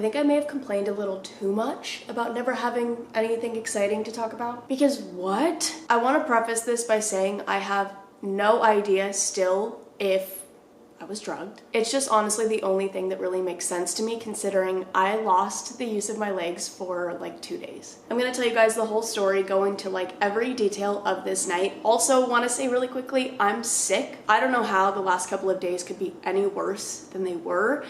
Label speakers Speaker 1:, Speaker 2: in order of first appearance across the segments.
Speaker 1: I think I may have complained a little too much about never having anything exciting to talk about. Because what? I want to preface this by saying I have no idea still if I was drugged. It's just honestly the only thing that really makes sense to me, considering I lost the use of my legs for like 2 days. I'm gonna tell you guys the whole story, go into like every detail of this night. Also want to say really quickly, I'm sick. I don't know how the last couple of days could be any worse than they were,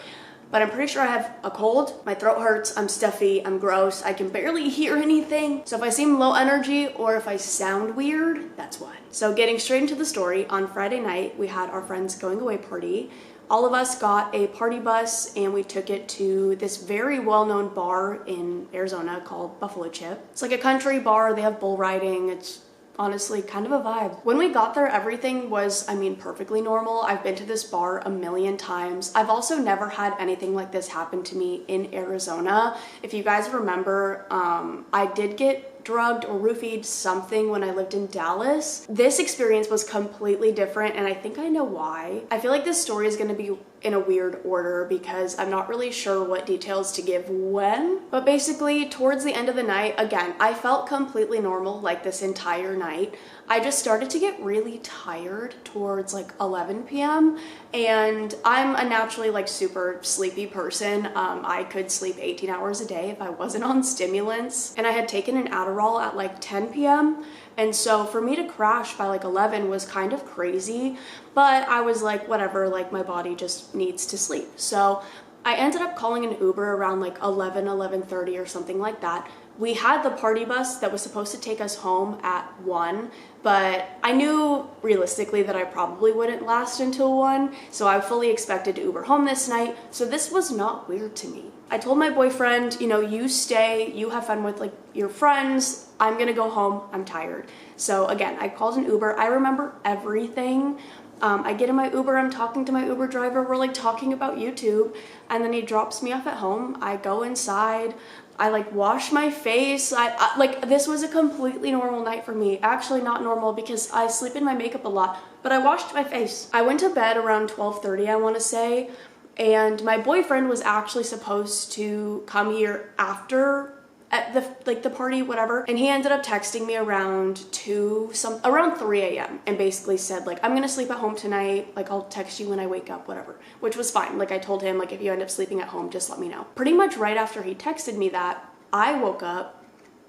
Speaker 1: but I'm pretty sure I have a cold. My throat hurts, I'm stuffy, I'm gross, I can barely hear anything. So if I seem low energy or if I sound weird, that's why. So getting straight into the story, on Friday night, we had our friend's going away party. All of us got a party bus and we took it to this very well-known bar in Arizona called Buffalo Chip. It's like a country bar, they have bull riding, it's honestly kind of a vibe. When we got there, everything was, I mean, perfectly normal. I've been to this bar a million times. I've also never had anything like this happen to me in Arizona. If you guys remember, I did get drugged or roofied something when I lived in Dallas. This experience was completely different, and I think I know why. I feel like this story is going to be in a weird order because I'm not really sure what details to give when. But basically, towards the end of the night, again, I felt completely normal like this entire night. I just started to get really tired towards like 11 p.m. and I'm a naturally like super sleepy person. I could sleep 18 hours a day if I wasn't on stimulants, and I had taken an Adderall at like 10 p.m. And so for me to crash by like 11 was kind of crazy, but I was like, whatever, like my body just needs to sleep. So I ended up calling an Uber around like 11:30 or something like that. We had the party bus that was supposed to take us home at 1, but I knew realistically that I probably wouldn't last until 1, so I fully expected to Uber home this night, so this was not weird to me. I told my boyfriend, you know, you stay, you have fun with like your friends, I'm gonna go home, I'm tired. So again, I called an Uber. I remember everything. I get in my Uber, I'm talking to my Uber driver, we're like talking about YouTube, and then he drops me off at home. I go inside, I like wash my face. I like, this was a completely normal night for me. Actually not normal because I sleep in my makeup a lot, but I washed my face. I went to bed around 12:30, I want to say, and my boyfriend was actually supposed to come here after at the party, whatever, and he ended up texting me around 3 a.m. and basically said like, I'm gonna sleep at home tonight, like I'll text you when I wake up, whatever, which was fine. Like I told him, like if you end up sleeping at home, just let me know. Pretty much right after he texted me that, I woke up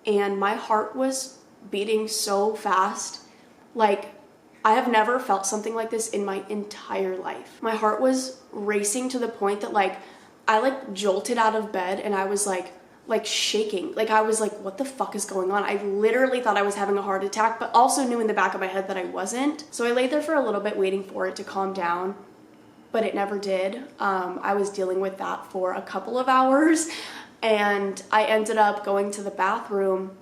Speaker 1: and my heart was beating so fast. Like I have never felt something like this in my entire life. My heart was racing to the point that like I like jolted out of bed and I was like shaking. Like I was like, what the fuck is going on? I literally thought I was having a heart attack, but also knew in the back of my head that I wasn't. So I laid there for a little bit waiting for it to calm down, but it never did. I was dealing with that for a couple of hours, and I ended up going to the bathroom,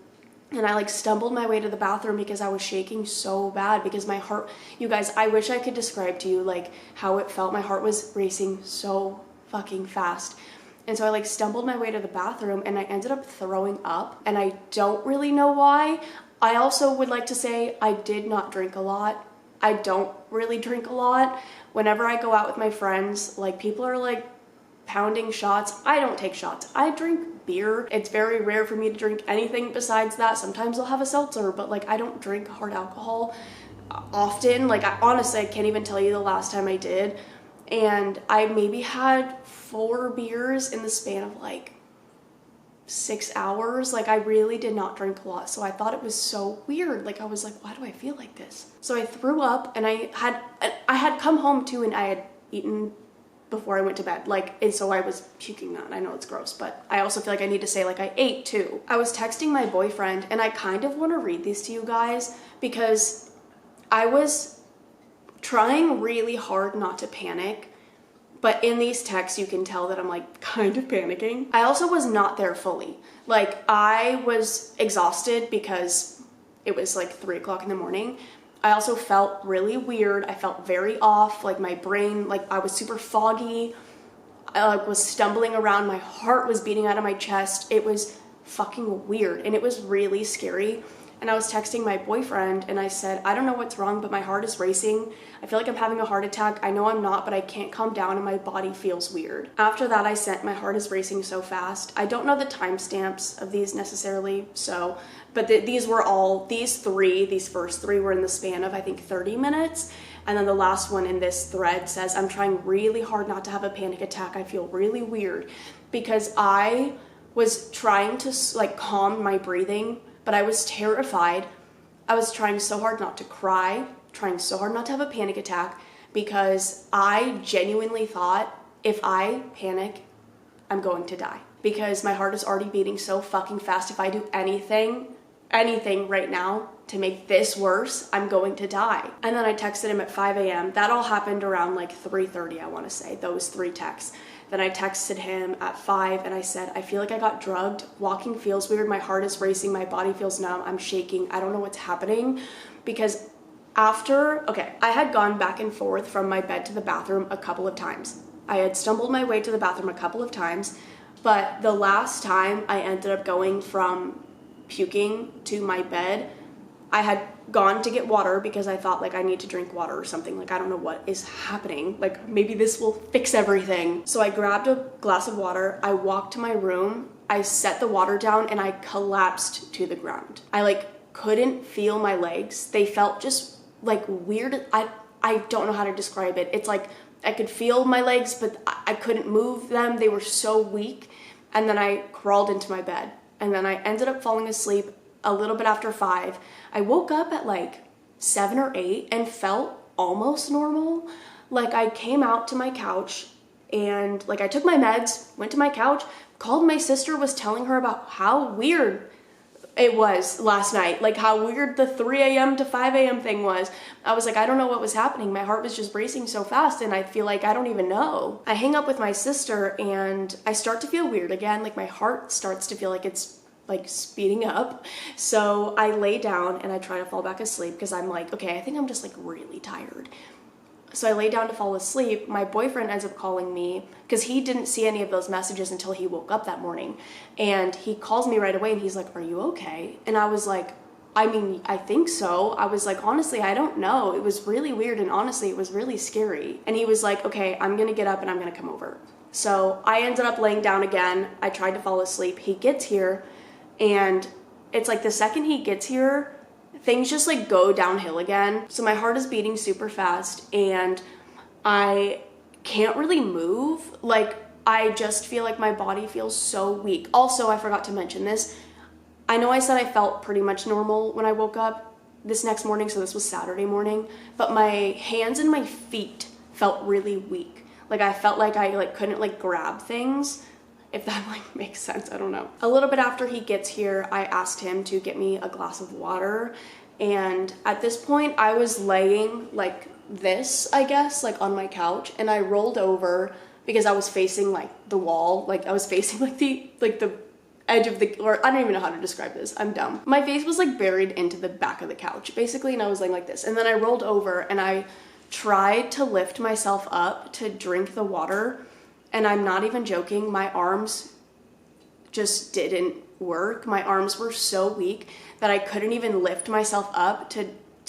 Speaker 1: and I like stumbled my way to the bathroom because I was shaking so bad because my heart, you guys, I wish I could describe to you like how it felt. My heart was racing so fucking fast. And so I like stumbled my way to the bathroom and I ended up throwing up, and I don't really know why. I also would like to say I did not drink a lot. I don't really drink a lot. Whenever I go out with my friends, like people are like pounding shots. I don't take shots. I drink beer. It's very rare for me to drink anything besides that. Sometimes I'll have a seltzer, but like I don't drink hard alcohol often. Like honestly, I can't even tell you the last time I did. And I maybe had 4 beers in the span of like 6 hours. Like I really did not drink a lot. So I thought it was so weird. Like I was like, why do I feel like this? So I threw up, and I had come home too, and I had eaten before I went to bed. Like, and so I was puking that. I know it's gross, but I also feel like I need to say like I ate too. I was texting my boyfriend, and I kind of want to read these to you guys because I was trying really hard not to panic, but in these texts you can tell that I'm like kind of panicking. I also was not there fully. Like I was exhausted because it was like 3 o'clock in the morning. I also felt really weird. I felt very off, like my brain, like I was super foggy. I was stumbling around. My heart was beating out of my chest. It was fucking weird, and it was really scary. and I was texting my boyfriend and I said, I don't know what's wrong, but my heart is racing. I feel like I'm having a heart attack. I know I'm not, but I can't calm down and my body feels weird. After that, I sent, my heart is racing so fast. I don't know the timestamps of these necessarily, but these first three were in the span of I think 30 minutes. And then the last one in this thread says, I'm trying really hard not to have a panic attack. I feel really weird because I was trying to like calm my breathing, but I was terrified. I was trying so hard not to cry, trying so hard not to have a panic attack, because I genuinely thought if I panic, I'm going to die. Because my heart is already beating so fucking fast. If I do anything right now to make this worse, I'm going to die. And then I texted him at 5 a.m. That all happened around like 3:30, I want to say, those 3 texts. Then I texted him at 5 and I said, I feel like I got drugged. Walking feels weird. My heart is racing. My body feels numb. I'm shaking. I don't know what's happening. Because I had gone back and forth from my bed to the bathroom a couple of times. I had stumbled my way to the bathroom a couple of times, but the last time I ended up going from puking to my bed, I had gone to get water because I thought like I need to drink water or something. Like I don't know what is happening. Like maybe this will fix everything. So I grabbed a glass of water. I walked to my room. I set the water down and I collapsed to the ground. I like couldn't feel my legs. They felt just like weird. I don't know how to describe it. It's like I could feel my legs, but I couldn't move them. They were so weak. And then I crawled into my bed. And then I ended up falling asleep a little bit after 5. I woke up at like 7 or 8 and felt almost normal. Like I came out to my couch and like I took my meds, went to my couch, called my sister, was telling her about how weird it was last night, like how weird the 3 a.m. to 5 a.m. thing was. I was like, I don't know what was happening. My heart was just racing so fast and I feel like I don't even know. I hang up with my sister and I start to feel weird again. Like my heart starts to feel like it's like speeding up. So I lay down and I try to fall back asleep because I'm like, okay, I think I'm just like really tired. So I lay down to fall asleep. My boyfriend ends up calling me because he didn't see any of those messages until he woke up that morning. And he calls me right away and he's like, are you okay? And I was like, I mean, I think so. I was like, honestly, I don't know. It was really weird and honestly, it was really scary. And he was like, okay, I'm gonna get up and I'm gonna come over. So I ended up laying down again. I tried to fall asleep. He gets here and it's like the second he gets here, things just like go downhill again. So my heart is beating super fast and I can't really move. Like I just feel like my body feels so weak. Also, I forgot to mention this. I know I said I felt pretty much normal when I woke up this next morning, so this was Saturday morning, but my hands and my feet felt really weak. Like I felt like I like couldn't like grab things. If that like makes sense, I don't know. A little bit after he gets here, I asked him to get me a glass of water. And at this point I was laying like this, I guess, like on my couch, and I rolled over because I was facing like the wall. Like I was facing like the edge of the, or I don't even know how to describe this. I'm dumb. My face was like buried into the back of the couch basically, and I was laying like this. And then I rolled over and I tried to lift myself up to drink the water. And I'm not even joking, my arms just didn't work. My arms were so weak that I couldn't even lift myself up to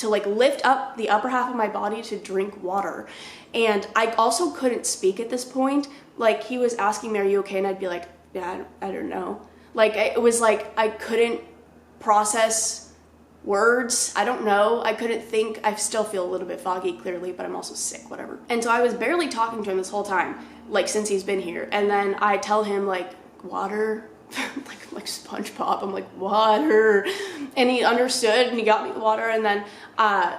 Speaker 1: like lift up the upper half of my body to drink water. And I also couldn't speak at this point. Like he was asking me, are you okay? And I'd be like, yeah, I don't know. Like it was like I couldn't process words. I don't know. I couldn't think. I still feel a little bit foggy clearly, but I'm also sick, whatever. And so I was barely talking to him this whole time, like since he's been here. And then I tell him like water, like SpongeBob. I'm like water, and he understood and he got me the water. And then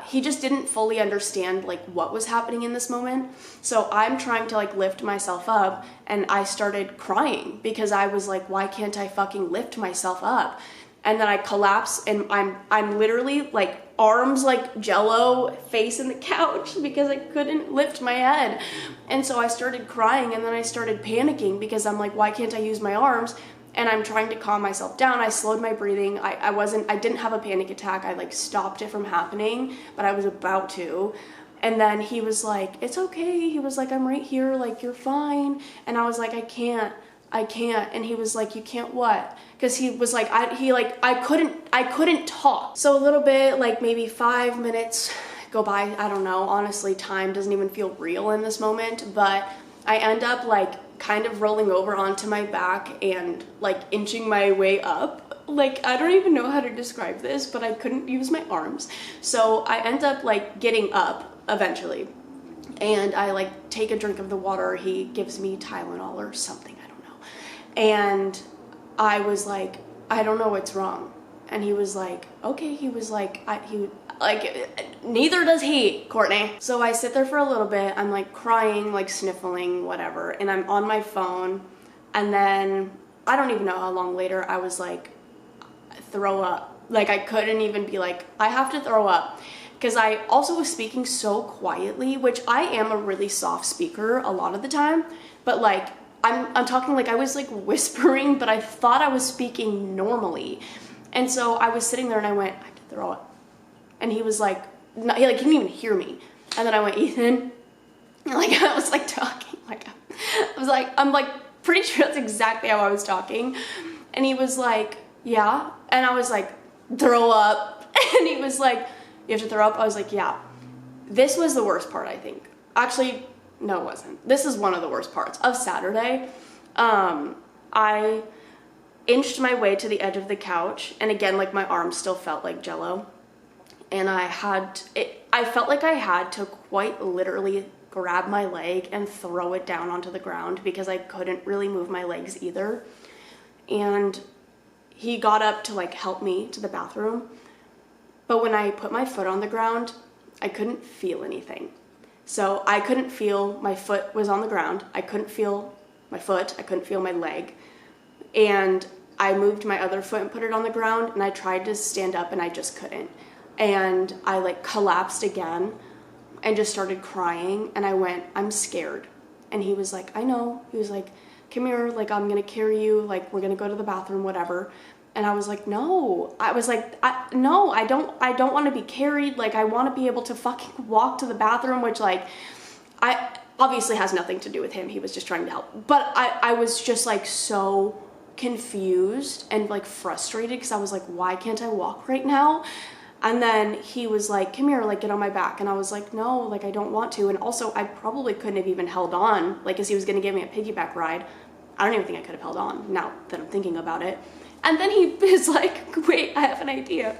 Speaker 1: he just didn't fully understand like what was happening in this moment. So I'm trying to like lift myself up, and I started crying because I was like, why can't I fucking lift myself up? And then I collapse and I'm literally like arms like jello, face in the couch because I couldn't lift my head. And so I started crying and then I started panicking because I'm like, why can't I use my arms? And I'm trying to calm myself down. I slowed my breathing. I didn't have a panic attack. I like stopped it from happening, but I was about to. And then he was like, it's okay. He was like, I'm right here. Like, you're fine. And I was like, I can't. I can't. And he was like, you can't what? Because he was like, I couldn't talk. So a little bit, like maybe 5 minutes go by. I don't know. Honestly, time doesn't even feel real in this moment, but I end up like kind of rolling over onto my back and like inching my way up. Like, I don't even know how to describe this, but I couldn't use my arms. So I end up like getting up eventually. And I like take a drink of the water. He gives me Tylenol or something, I don't know. And I was like, I don't know what's wrong. And he was like, okay. He was like, neither does he, Courtney. So I sit there for a little bit. I'm like crying, like sniffling, whatever. And I'm on my phone. And then I don't even know how long later I was like, throw up. Like I couldn't even be like, I have to throw up. Because I also was speaking so quietly, which I am a really soft speaker a lot of the time. But like, I'm talking like I was like whispering, but I thought I was speaking normally. And so I was sitting there and I went, I have to throw up. And he was like, no, he didn't even hear me. And then I went, Ethan. And like I was like talking, like I was like, I'm like pretty sure that's exactly how I was talking. And he was like, yeah. And I was like, throw up. And he was like, you have to throw up? I was like, yeah. This was the worst part, I think. Actually, no, it wasn't. This is one of the worst parts of Saturday. I inched my way to the edge of the couch. And again, like my arms still felt like jello. And I felt like I had to quite literally grab my leg and throw it down onto the ground because I couldn't really move my legs either. And he got up to like help me to the bathroom. But when I put my foot on the ground, I couldn't feel anything. So I couldn't feel my foot was on the ground. I couldn't feel my foot. I couldn't feel my leg. And I moved my other foot and put it on the ground, and I tried to stand up and I just couldn't. And I like collapsed again and just started crying. And I went, I'm scared. And he was like, I know. He was like, come here, like I'm gonna carry you, like we're gonna go to the bathroom, whatever. And I was like, no. I was like, no, I don't want to be carried. Like, I want to be able to fucking walk to the bathroom, which, like, I obviously has nothing to do with him. He was just trying to help. But I was just, like, so confused and, like, frustrated because I was like, why can't I walk right now? And then he was like, come here, like, get on my back. And I was like, no, like, I don't want to. And also, I probably couldn't have even held on, like, because he was going to give me a piggyback ride. I don't even think I could have held on now that I'm thinking about it. And then he is like, wait, I have an idea.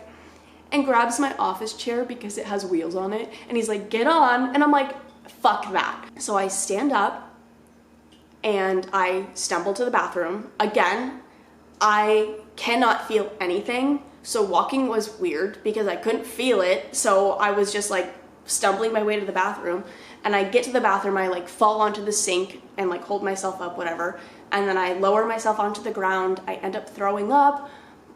Speaker 1: And grabs my office chair because it has wheels on it. And he's like, get on. And I'm like, fuck that. So I stand up and I stumble to the bathroom. Again, I cannot feel anything. So walking was weird because I couldn't feel it. So I was just like stumbling my way to the bathroom. And I get to the bathroom, I like fall onto the sink and like hold myself up, whatever. And then I lower myself onto the ground. I end up throwing up.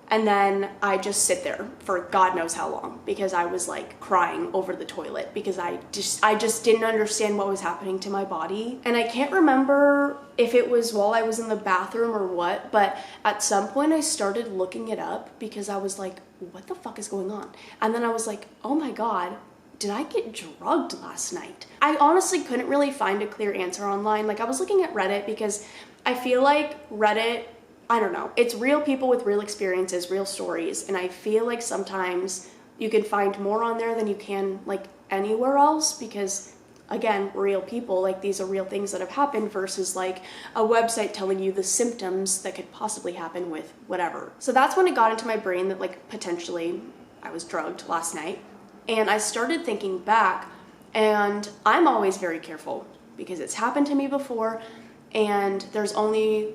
Speaker 1: And then I just sit there for God knows how long because I was like crying over the toilet because I just didn't understand what was happening to my body. And I can't remember if it was while I was in the bathroom or what, but at some point I started looking it up because I was like, what the fuck is going on? And then I was like, oh my God, did I get drugged last night? I honestly couldn't really find a clear answer online. Like I was looking at Reddit because I feel like Reddit, I don't know, it's real people with real experiences, real stories. And I feel like sometimes you can find more on there than you can like anywhere else because again, real people, like these are real things that have happened versus like a website telling you the symptoms that could possibly happen with whatever. So that's when it got into my brain that like potentially I was drugged last night. And I started thinking back, and I'm always very careful because it's happened to me before, and there's only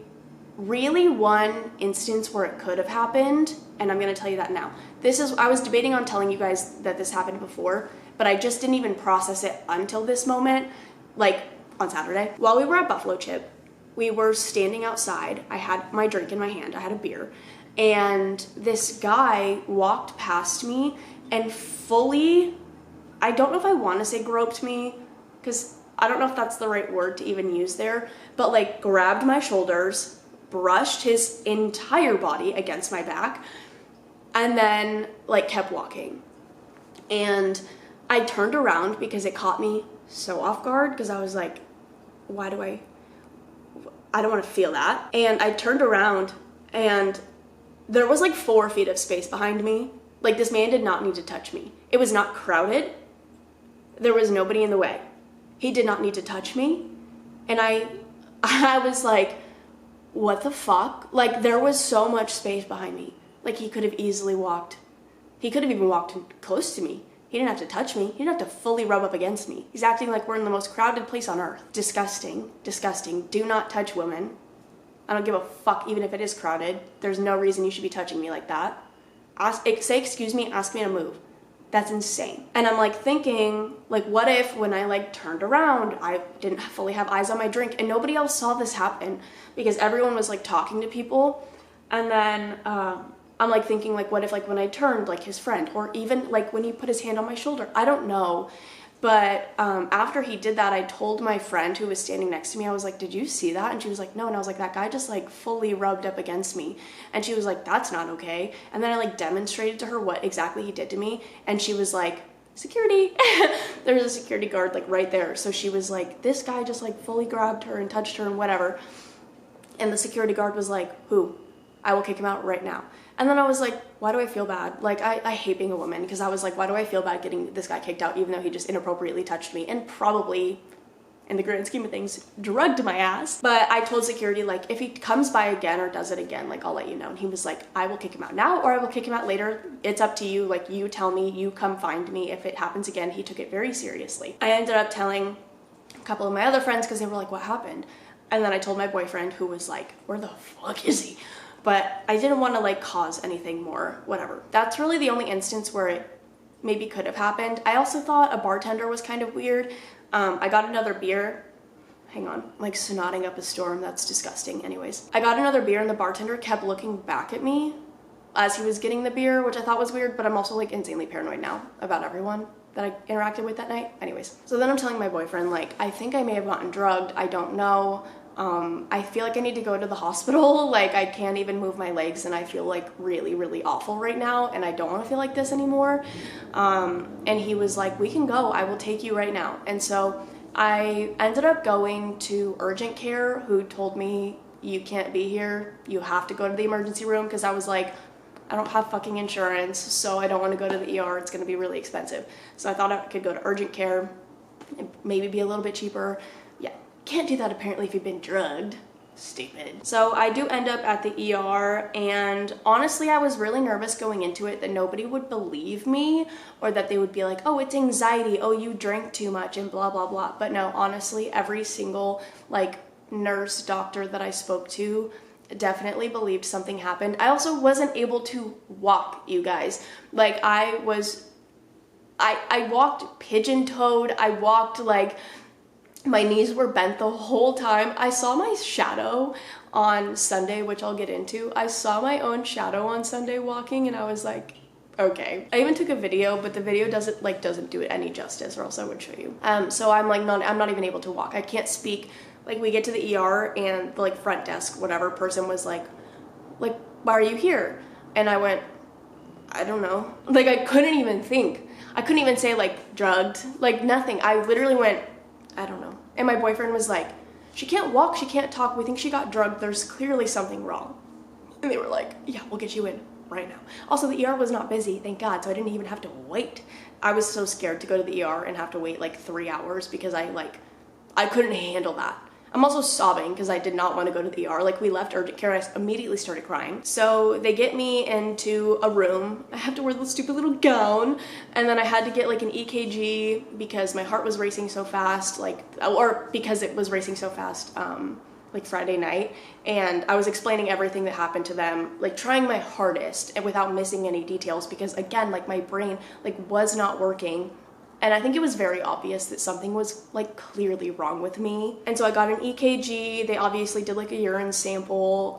Speaker 1: really one instance where it could have happened, and I'm gonna tell you that now. I was debating on telling you guys that this happened before, but I just didn't even process it until this moment, like on Saturday. While we were at Buffalo Chip, we were standing outside. I had my drink in my hand, I had a beer, and this guy walked past me and fully, I don't know if I want to say groped me, because I don't know if that's the right word to even use there, but like grabbed my shoulders, brushed his entire body against my back, and then like kept walking. And I turned around because it caught me so off guard because I was like, I don't want to feel that. And I turned around and there was like 4 feet of space behind me. Like, this man did not need to touch me. It was not crowded. There was nobody in the way. He did not need to touch me. And I was like, what the fuck? Like, there was so much space behind me. Like, he could have easily walked. He could have even walked close to me. He didn't have to touch me. He didn't have to fully rub up against me. He's acting like we're in the most crowded place on earth. Disgusting. Disgusting. Do not touch women. I don't give a fuck even if it is crowded. There's no reason you should be touching me like that. Say excuse me, ask me to move. That's insane. And I'm like thinking, like, what if when I like turned around, I didn't fully have eyes on my drink and nobody else saw this happen because everyone was like talking to people. And then I'm like thinking, like, what if like when I turned, like his friend, or even like when he put his hand on my shoulder, I don't know. But after he did that, I told my friend who was standing next to me, I was like, did you see that? And she was like, no. And I was like, that guy just like fully rubbed up against me. And she was like, that's not okay. And then I like demonstrated to her what exactly he did to me. And she was like, security. There was a security guard like right there. So she was like, this guy just like fully grabbed her and touched her and whatever. And the security guard was like, who? I will kick him out right now. And then I was like, why do I feel bad? Like, I hate being a woman because I was like, why do I feel bad getting this guy kicked out even though he just inappropriately touched me and probably, in the grand scheme of things, drugged my ass. But I told security, like, if he comes by again or does it again, like, I'll let you know. And he was like, I will kick him out now or I will kick him out later. It's up to you. Like, you tell me, you come find me. If it happens again, he took it very seriously. I ended up telling a couple of my other friends because they were like, what happened? And then I told my boyfriend, who was like, where the fuck is he? But I didn't want to like cause anything more, whatever. That's really the only instance where it maybe could have happened. I also thought a bartender was kind of weird. I got another beer. Hang on, I'm like snotting up a storm. That's disgusting. Anyways, I got another beer and the bartender kept looking back at me as he was getting the beer, which I thought was weird, but I'm also like insanely paranoid now about everyone that I interacted with that night. Anyways, so then I'm telling my boyfriend, like, I think I may have gotten drugged. I don't know. I feel like I need to go to the hospital. Like, I can't even move my legs and I feel like really, really awful right now and I don't want to feel like this anymore. And he was like, we can go. I will take you right now. And so I ended up going to urgent care, who told me, you can't be here. You have to go to the emergency room, because I was like, I don't have fucking insurance, so I don't want to go to the ER. It's going to be really expensive. So I thought I could go to urgent care and maybe be a little bit cheaper. Yeah. Can't do that apparently if you've been drugged. Stupid. So I do end up at the ER, and honestly I was really nervous going into it that nobody would believe me, or that they would be like, oh, it's anxiety, oh, you drank too much and blah blah blah. But no, honestly, every single like nurse, doctor that I spoke to definitely believed something happened. I also wasn't able to walk, you guys. Like, I walked pigeon-toed. I walked like my knees were bent the whole time. I saw my shadow on Sunday, which I'll get into. I saw my own shadow on Sunday walking, and I was like, okay. I even took a video, but the video doesn't do it any justice, or else I would show you. So I'm not even able to walk. I can't speak. Like, we get to the ER and the like front desk, whatever person was like, why are you here? And I went, I don't know. Like, I couldn't even think. I couldn't even say like drugged, like nothing. I literally went, I don't know. And my boyfriend was like, she can't walk, she can't talk, we think she got drugged, there's clearly something wrong. And they were like, yeah, we'll get you in right now. Also, the ER was not busy, thank God, so I didn't even have to wait. I was so scared to go to the ER and have to wait like 3 hours because I couldn't handle that. I'm also sobbing because I did not want to go to the ER. Like, we left urgent care and I immediately started crying. So they get me into a room. I have to wear the stupid little gown. And then I had to get like an EKG because my heart was racing so fast, or because it was racing so fast, like Friday night. And I was explaining everything that happened to them, like trying my hardest and without missing any details, because again, like my brain was not working. And I think it was very obvious that something was like clearly wrong with me. And so I got an EKG. They obviously did like a urine sample.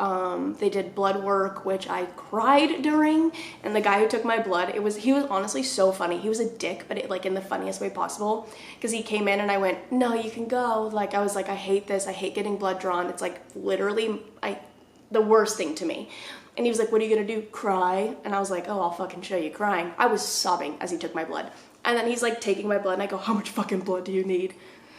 Speaker 1: They did blood work, which I cried during. And the guy who took my blood, he was honestly so funny. He was a dick, but in the funniest way possible. Because he came in and I went, no, you can go. Like, I was like, I hate this. I hate getting blood drawn. It's like literally the worst thing to me. And he was like, what are you gonna do? Cry? And I was like, oh, I'll fucking show you crying. I was sobbing as he took my blood. And then he's like taking my blood and I go, how much fucking blood do you need?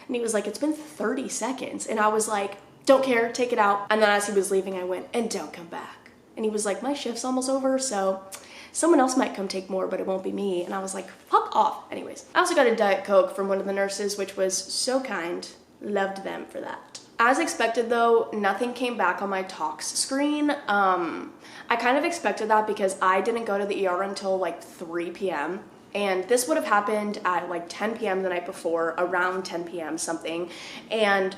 Speaker 1: And he was like, it's been 30 seconds. And I was like, don't care, take it out. And then as he was leaving, I went, and don't come back. And he was like, my shift's almost over, so someone else might come take more, but it won't be me. And I was like, fuck off. Anyways, I also got a Diet Coke from one of the nurses, which was so kind. Loved them for that. As expected though, nothing came back on my tox screen. I kind of expected that because I didn't go to the ER until like 3 p.m. And this would have happened at like 10 p.m. the night before, around 10 p.m. something. And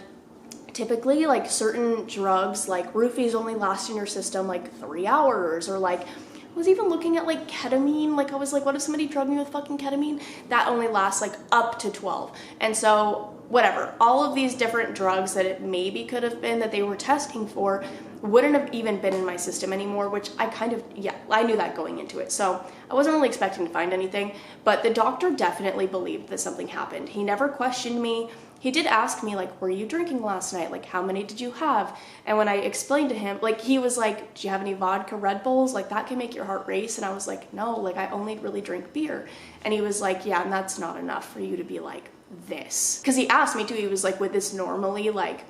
Speaker 1: typically like certain drugs like roofies only last in your system like 3 hours, or like I was even looking at like ketamine. Like I was like, what if somebody drugged me with fucking ketamine? That only lasts like up to 12. And so whatever, all of these different drugs that it maybe could have been that they were testing for wouldn't have even been in my system anymore, which I kind of, yeah, I knew that going into it. So I wasn't really expecting to find anything, but the doctor definitely believed that something happened. He never questioned me. He did ask me like, were you drinking last night? Like, how many did you have? And when I explained to him, like, he was like, do you have any vodka Red Bulls? Like, that can make your heart race. And I was like, no, like, I only really drink beer. And he was like, yeah, and that's not enough for you to be like this. Because he asked me too, he was like, would this normally like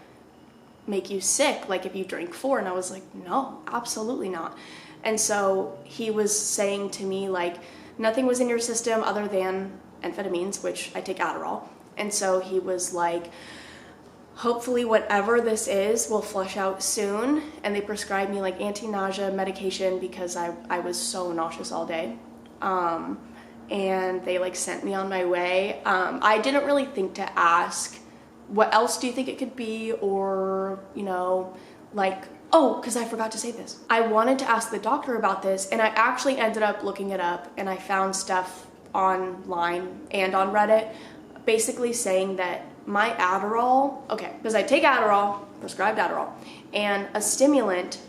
Speaker 1: make you sick, like if you drink 4? And I was like, no, absolutely not. And so he was saying to me like, nothing was in your system other than amphetamines, which I take Adderall. And so he was like, hopefully whatever this is will flush out soon. And they prescribed me like anti-nausea medication because I was so nauseous all day. And they like sent me on my way. I didn't really think to ask, what else do you think it could be? Or, you know, like, oh, because I forgot to say this. I wanted to ask the doctor about this, and I actually ended up looking it up, and I found stuff online and on Reddit basically saying that my Adderall, okay, because I take Adderall, prescribed Adderall, and a stimulant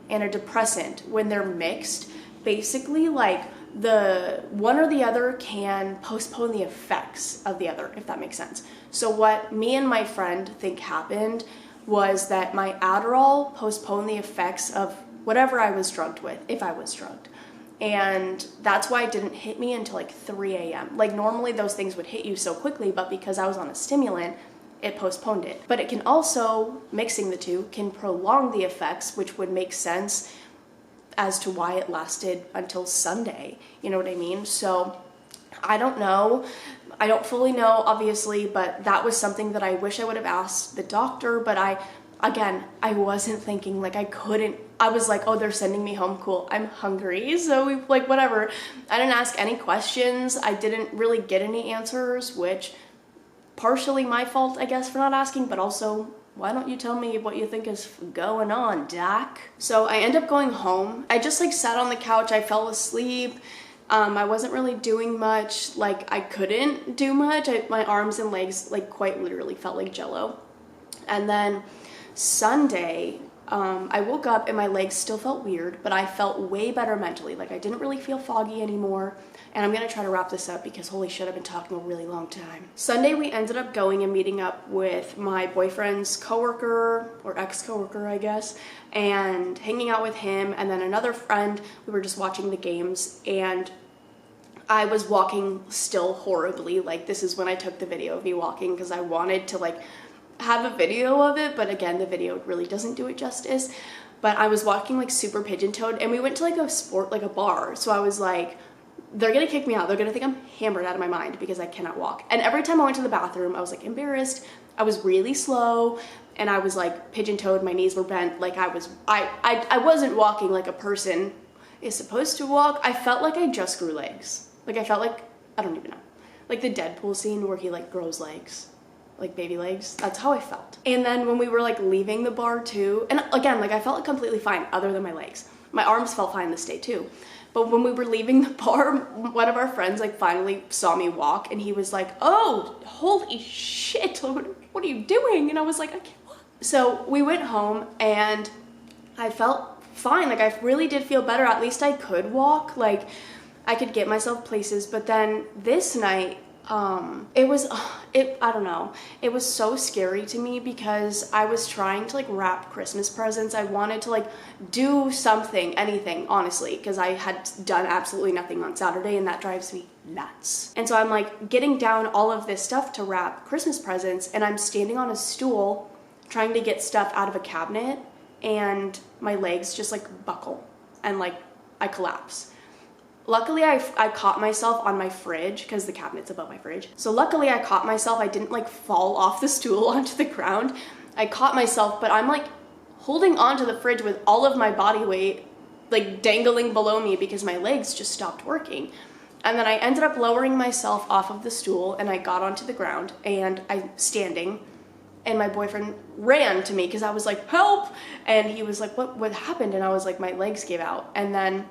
Speaker 1: and a depressant, when they're mixed, basically like the one or the other can postpone the effects of the other, if that makes sense. So what me and my friend think happened was that my Adderall postponed the effects of whatever I was drugged with, if I was drugged. And that's why it didn't hit me until like 3 a.m. Like normally those things would hit you so quickly, but because I was on a stimulant, it postponed it. But it can also, mixing the two, can prolong the effects, which would make sense as to why it lasted until Sunday. You know what I mean? So I don't know. I don't fully know, obviously, but that was something that I wish I would have asked the doctor. But I wasn't thinking, like, I was like, oh, they're sending me home, cool, I'm hungry, so we, like, whatever. I didn't ask any questions. I didn't really get any answers, which partially my fault, I guess, for not asking, but also, why don't you tell me what you think is going on, Doc? So I end up going home. I just like sat on the couch, I fell asleep. I wasn't really doing much, like I couldn't do much. My arms and legs like quite literally felt like jello. And then Sunday, I woke up and my legs still felt weird, but I felt way better mentally. Like I didn't really feel foggy anymore. And I'm gonna try to wrap this up because holy shit, I've been talking a really long time. Sunday, we ended up going and meeting up with my boyfriend's coworker, or ex-coworker, I guess, and hanging out with him, and then another friend. We were just watching the games, and I was walking still horribly. Like this is when I took the video of me walking because I wanted to like have a video of it, but again, the video really doesn't do it justice. But I was walking like super pigeon-toed, and we went to like a bar. So I was like, they're gonna kick me out. They're gonna think I'm hammered out of my mind because I cannot walk. And every time I went to the bathroom, I was like embarrassed. I was really slow, and I was like pigeon-toed. My knees were bent. Like I wasn't walking like a person is supposed to walk. I felt like I just grew legs. Like I felt like, I don't even know, like the Deadpool scene where he like grows legs, like baby legs. That's how I felt. And then when we were like leaving the bar too, and again, like I felt completely fine other than my legs. My arms felt fine this day too. But when we were leaving the bar, one of our friends like finally saw me walk, and he was like, oh, holy shit, what are you doing? And I was like, I can't walk. So we went home and I felt fine. Like I really did feel better. At least I could walk. Like I could get myself places. But then this night, I don't know. It was so scary to me because I was trying to like wrap Christmas presents. I wanted to like do something, anything, honestly, because I had done absolutely nothing on Saturday, and that drives me nuts. And so I'm like getting down all of this stuff to wrap Christmas presents, and I'm standing on a stool trying to get stuff out of a cabinet and my legs just like buckle and like I collapse. Luckily, I caught myself on my fridge because the cabinet's above my fridge. So luckily I caught myself. I didn't like fall off the stool onto the ground. I caught myself, but I'm like holding onto the fridge with all of my body weight like dangling below me because my legs just stopped working. And then I ended up lowering myself off of the stool and I got onto the ground and I'm standing and my boyfriend ran to me because I was like, help! And he was like, what happened? And I was like, my legs gave out. And then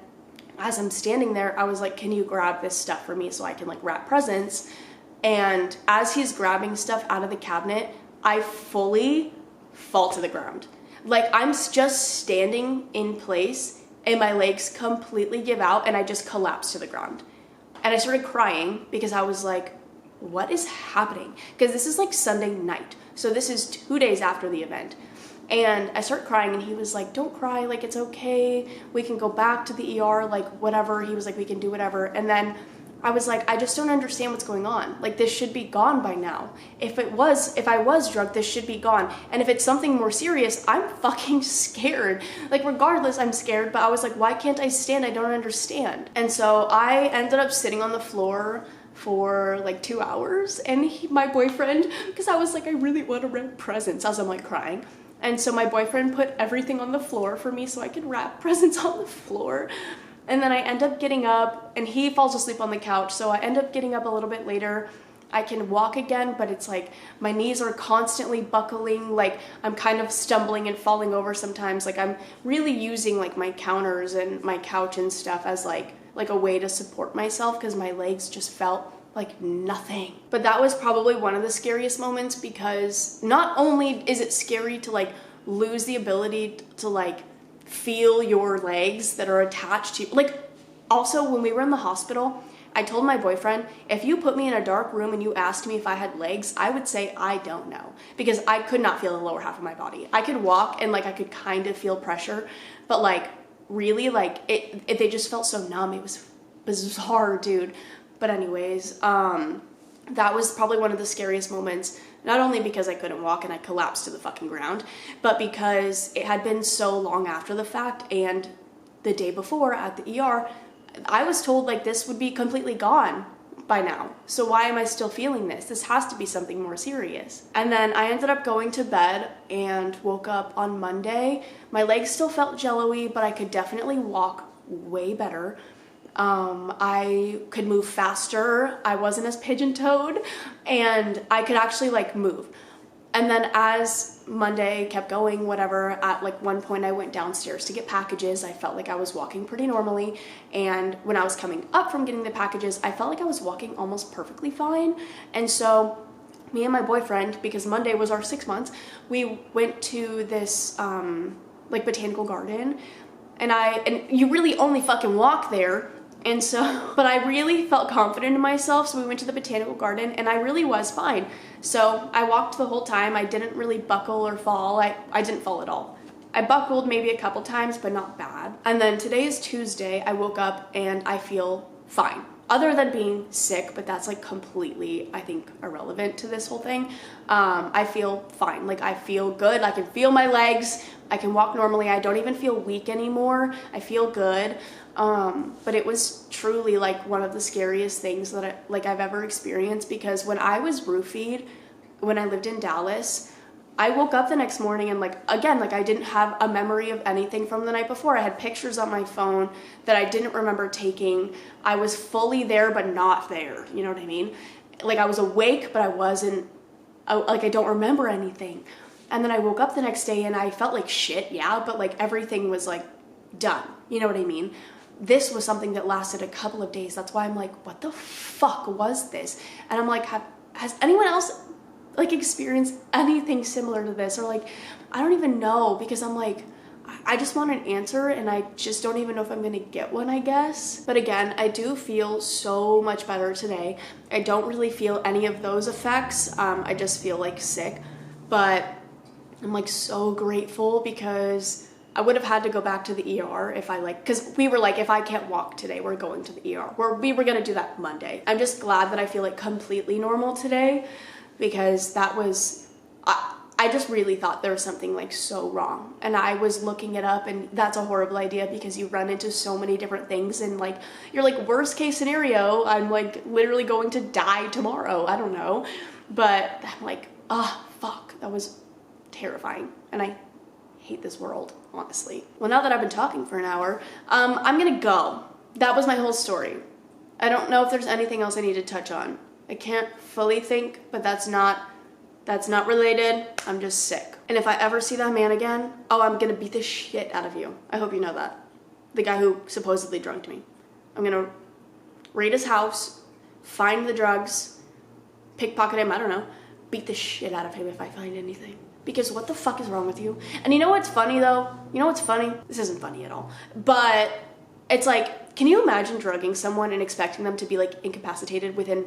Speaker 1: as I'm standing there, I was like, can you grab this stuff for me so I can like wrap presents? And as he's grabbing stuff out of the cabinet, I fully fall to the ground. Like I'm just standing in place and my legs completely give out and I just collapse to the ground. And I started crying because I was like, what is happening? Because this is like Sunday night. So this is 2 days after the event. And I start crying and he was like, don't cry, like it's okay. We can go back to the ER, like whatever. He was like, we can do whatever. And then I was like, I just don't understand what's going on. Like this should be gone by now. If I was drugged, this should be gone. And if it's something more serious, I'm fucking scared. Like regardless, I'm scared, but I was like, why can't I stand? I don't understand. And so I ended up sitting on the floor for like 2 hours and my boyfriend, because I was like, I really want to wrap presents as I'm like crying. And so my boyfriend put everything on the floor for me so I could wrap presents on the floor. And then I end up getting up and he falls asleep on the couch. So I end up getting up a little bit later. I can walk again, but it's like my knees are constantly buckling. Like I'm kind of stumbling and falling over sometimes. Like I'm really using like my counters and my couch and stuff as like a way to support myself because my legs just felt like nothing. But that was probably one of the scariest moments because not only is it scary to like lose the ability to like feel your legs that are attached to you. Like also when we were in the hospital, I told my boyfriend, if you put me in a dark room and you asked me if I had legs, I would say I don't know because I could not feel the lower half of my body. I could walk and like I could kind of feel pressure, but like really like they just felt so numb. It was bizarre, dude. But anyways, that was probably one of the scariest moments, not only because I couldn't walk and I collapsed to the fucking ground, but because it had been so long after the fact and the day before at the ER, I was told like this would be completely gone by now. So why am I still feeling this? This has to be something more serious. And then I ended up going to bed and woke up on Monday. My legs still felt jello-y, but I could definitely walk way better. I could move faster. I wasn't as pigeon-toed and I could actually like move. And then as Monday kept going, whatever, at like one point I went downstairs to get packages. I felt like I was walking pretty normally. And when I was coming up from getting the packages, I felt like I was walking almost perfectly fine. And so me and my boyfriend, because Monday was our 6 months, we went to this like botanical garden and you really only fucking walk there. And so, but I really felt confident in myself. So we went to the botanical garden and I really was fine. So I walked the whole time. I didn't really buckle or fall. I didn't fall at all. I buckled maybe a couple times, but not bad. And then today is Tuesday. I woke up and I feel fine. Other than being sick, but that's like completely, I think, irrelevant to this whole thing. I feel fine. Like I feel good. I can feel my legs. I can walk normally. I don't even feel weak anymore. I feel good. But it was truly like one of the scariest things that I've ever experienced, because when I was roofied, when I lived in Dallas, I woke up the next morning and like, again, like I didn't have a memory of anything from the night before. I had pictures on my phone that I didn't remember taking. I was fully there, but not there. You know what I mean? Like I was awake, but I wasn't, like I don't remember anything. And then I woke up the next day and I felt like shit. Yeah. But like everything was like done. You know what I mean? This was something that lasted a couple of days. That's why I'm like, what the fuck was this? And I'm like, has anyone else like experienced anything similar to this? Or like, I don't even know, because I'm like, I just want an answer and I just don't even know if I'm gonna get one, I guess. But again, I do feel so much better today. I don't really feel any of those effects. I just feel like sick, but I'm like so grateful, because I would have had to go back to the ER if I like, because we were like, if I can't walk today, we're going to the ER. We were gonna do that Monday. I'm just glad that I feel like completely normal today, because that was, I I just really thought there was something like so wrong, and I was looking it up, and that's a horrible idea because you run into so many different things, and like you're like, worst case scenario, I'm like literally going to die tomorrow. I don't know, but I'm like, oh fuck, that was terrifying, and I hate this world, honestly. Well, now that I've been talking for an hour, I'm gonna go. That was my whole story. I don't know if there's anything else I need to touch on. I can't fully think, but that's not related. I'm just sick. And if I ever see that man again, oh, I'm gonna beat the shit out of you. I hope you know that. The guy who supposedly drugged me. I'm gonna raid his house, find the drugs, pickpocket him, I don't know, beat the shit out of him if I find anything. Because what the fuck is wrong with you? And you know what's funny though? You know what's funny? This isn't funny at all. But it's like, can you imagine drugging someone and expecting them to be like incapacitated within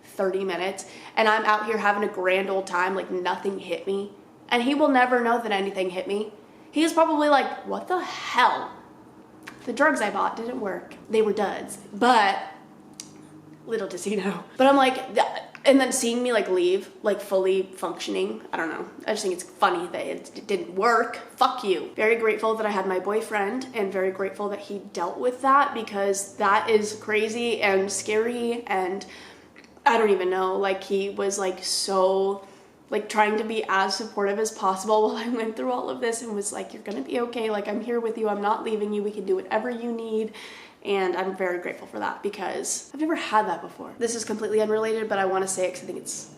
Speaker 1: 30 minutes, and I'm out here having a grand old time, like nothing hit me, and he will never know that anything hit me. He's probably like, what the hell? The drugs I bought didn't work. They were duds, but little does he know. But I'm like, and then seeing me like leave, like fully functioning, I don't know. I just think it's funny that it didn't work. Fuck you. Very grateful that I had my boyfriend, and very grateful that he dealt with that, because that is crazy and scary, and I don't even know, like he was like so like trying to be as supportive as possible while I went through all of this, and was like, you're gonna be okay, like I'm here with you, I'm not leaving you, we can do whatever you need. And I'm very grateful for that, because I've never had that before. This is completely unrelated, but I want to say it because I think it's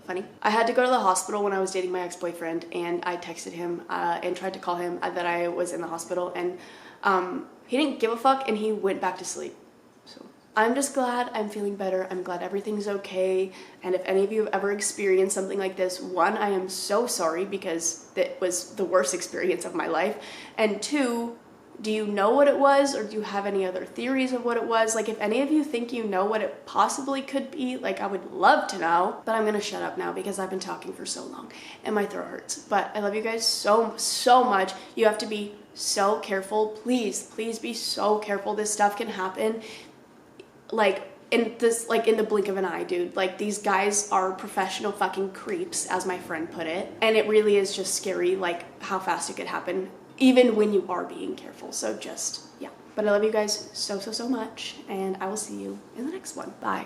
Speaker 1: funny. I had to go to the hospital when I was dating my ex-boyfriend, and I texted him and tried to call him that I was in the hospital, and he didn't give a fuck, and he went back to sleep. So I'm just glad I'm feeling better. I'm glad everything's okay. And if any of you have ever experienced something like this, one, I am so sorry, because that was the worst experience of my life. And two, do you know what it was, or do you have any other theories of what it was? Like if any of you think you know what it possibly could be, like I would love to know. But I'm gonna shut up now because I've been talking for so long and my throat hurts. But I love you guys so much. You have to be so careful. Please be so careful. This stuff can happen like in the blink of an eye, dude. Like these guys are professional fucking creeps, as my friend put it, and it really is just scary, like how fast it could happen even when you are being careful. So just, yeah. But I love you guys so much, and I will see you in the next one. Bye.